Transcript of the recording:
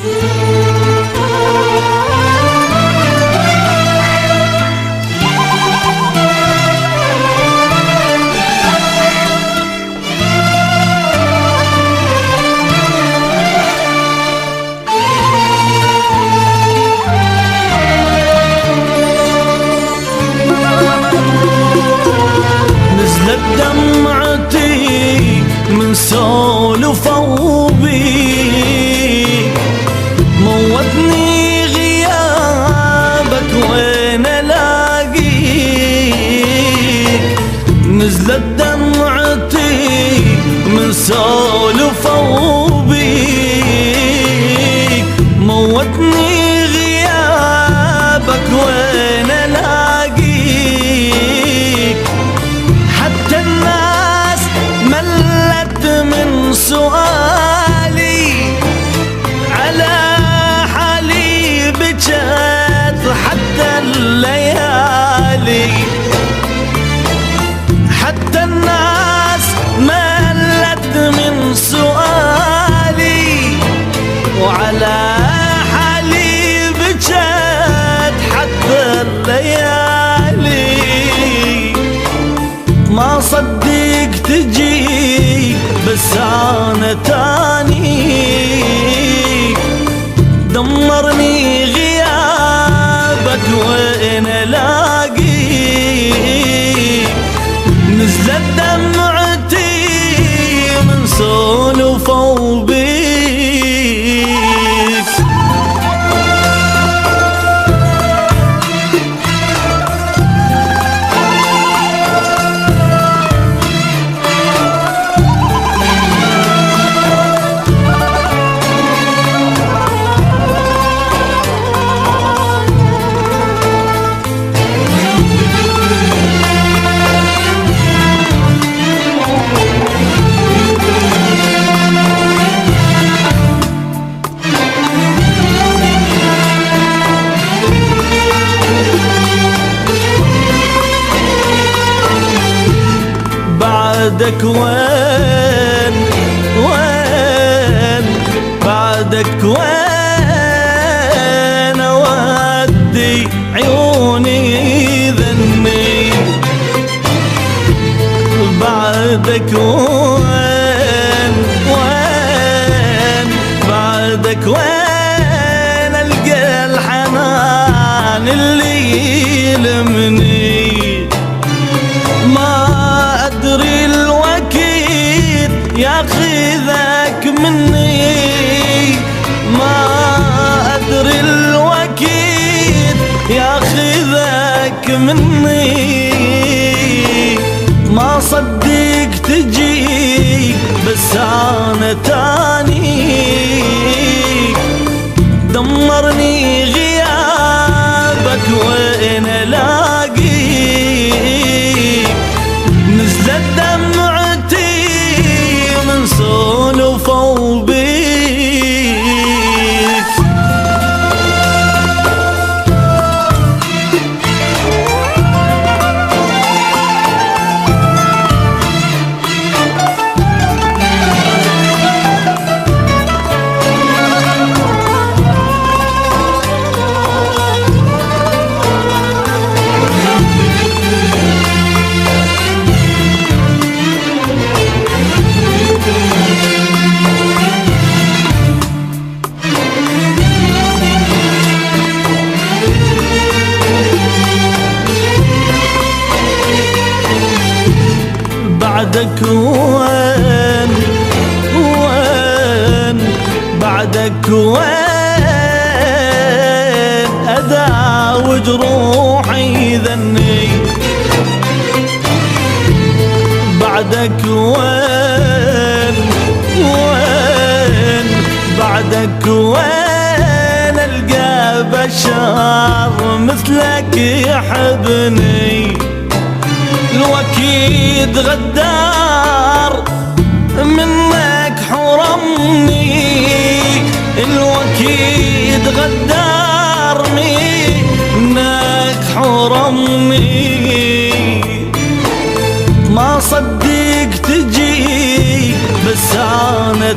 نزلت دمعتي من سولفوا بيك، موتني غيابك وين الاقيك. نزلت دمعتي من سولفوا بيك، موتني غيابك وين الاقيك. حتى الناس ملت من سؤالي، على حالي بجت حتى الليالي. حتى الناس ملت من سؤالي، وعلى حالي بجت حتى الليالي. ما صدق تجي بس انا تاني، دمرني غيابك وين الاقيك. نزلت دمعتي من سولفوا بيك. بعدك وين وين، بعدك وين اودي عيوني ذني. بعدك وين وين، بعدك وين القى الحنان اللي يلمني. ما أدري الوكيل ياخذك مني، ما أدري الوكيل ياخذك مني. ما صدق تجي بس أنا تاني، دمرني غيابك وين الاقيك. نزلت دمعتي من سولفوا بيك. بعدك وين وين، بعدك وين أداوي جروحي ذني. بعدك وين وين، بعدك وين ألقى بشر مثلك يحبني. الوكيد غدار منك حرمني، الوكيد غدار منك حرمني. ما صدق تجي بس انا